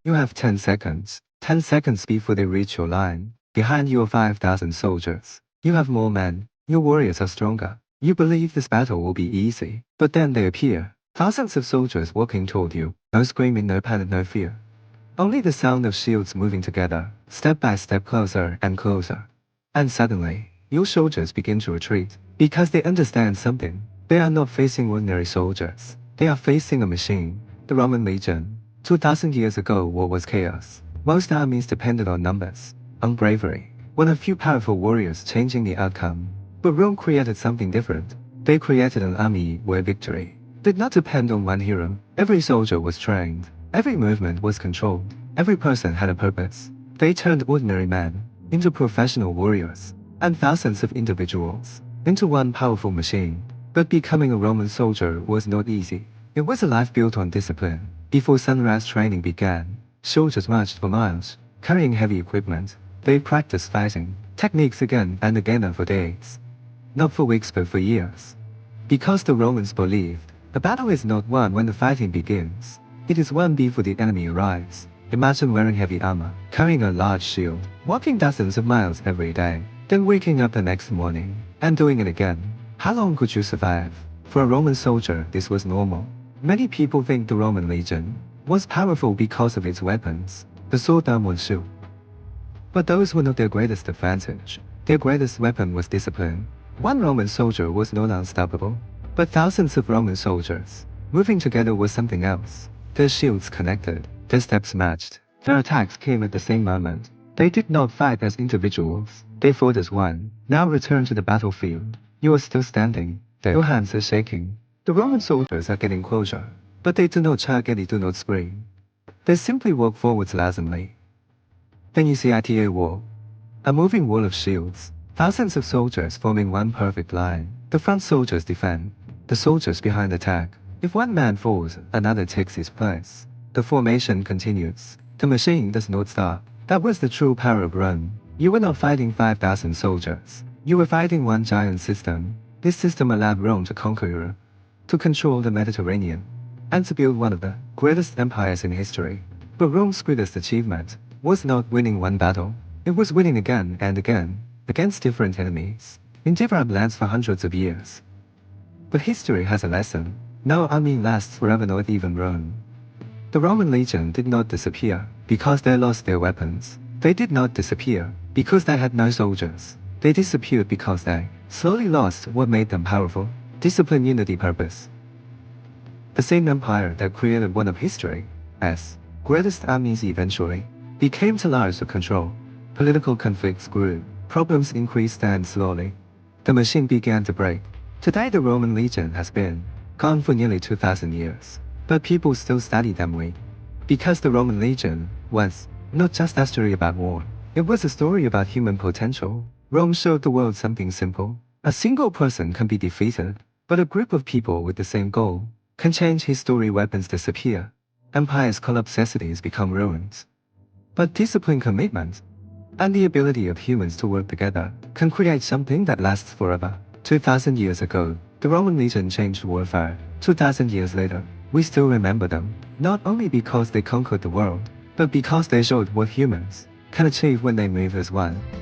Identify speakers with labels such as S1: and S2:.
S1: You have 10 seconds. 10 seconds before they reach your line. Behind you are 5,000 soldiers. You have more men. Your warriors are stronger. You believe this battle will be easy. But then they appear. Thousands of soldiers walking toward you. No screaming, no panic, no fear. Only the sound of shields moving together, step by step closer and closer. And suddenly, your soldiers begin to retreat. Because they understand something. They are not facing ordinary soldiers. They are facing a machine. The Roman legion. 2,000 years ago, war was chaos. Most armies depended on numbers, on bravery. One of few powerful warriors changing the outcome. But Rome created something different. They created an army where victory did not depend on one hero. Every soldier was trained. Every movement was controlled. Every person had a purpose. They turned ordinary men into professional warriors, and thousands of individuals into one powerful machine. But becoming a Roman soldier was not easy. It was a life built on discipline. Before sunrise training began, soldiers marched for miles, carrying heavy equipment. They practiced fighting techniques again and again for days. Not for weeks but for years. Because the Romans believed, the battle is not won when the fighting begins. It is won before the enemy arrives. Imagine wearing heavy armor, carrying a large shield, walking dozens of miles every day, then waking up the next morning, and doing it again. How long could you survive? For a Roman soldier, this was normal. Many people think the Roman legion was powerful because of its weapons, the sword, armor, and shield. But those were not their greatest advantage. Their greatest weapon was discipline. One Roman soldier was not unstoppable, but thousands of Roman soldiers moving together was something else. Their shields connected, their steps matched, their attacks came at the same moment. They did not fight as individuals, they fought as one. Now return to the battlefield. You are still standing, your hands are shaking. The Roman soldiers are getting closer, but they do not check and they do not scream. They simply walk forwards lazily. Then you see a wall, a moving wall of shields, thousands of soldiers forming one perfect line. The front soldiers defend, the soldiers behind attack. If one man falls, another takes his place. The formation continues. The machine does not stop. That was the true power of Rome. You were not fighting 5,000 soldiers. You were fighting one giant system. This system allowed Rome to conquer Europe, to control the Mediterranean, and to build one of the greatest empires in history. But Rome's greatest achievement was not winning one battle. It was winning again and again, against different enemies, in different lands for hundreds of years. But history has a lesson. No army lasts forever, not even Rome. The Roman legion did not disappear because they lost their weapons. They did not disappear because they had no soldiers. They disappeared because they slowly lost what made them powerful: discipline, unity, purpose. The same empire that created one of history's greatest armies eventually became too large to control. Political conflicts grew, problems increased, and slowly the machine began to break. Today the Roman legion has been gone for nearly 2,000 years, but people still study them because the Roman legion was not just a story about war. It was a story about human potential. Rome showed the world something simple. A single person can be defeated, but a group of people with the same goal can change history. Weapons disappear, empires collapse, cities become ruins. But discipline, commitment, and the ability of humans to work together can create something that lasts forever. 2,000 years ago, the Roman legion changed warfare. 2,000 years later, we still remember them, not only because they conquered the world, but because they showed what humans can achieve when they move as one.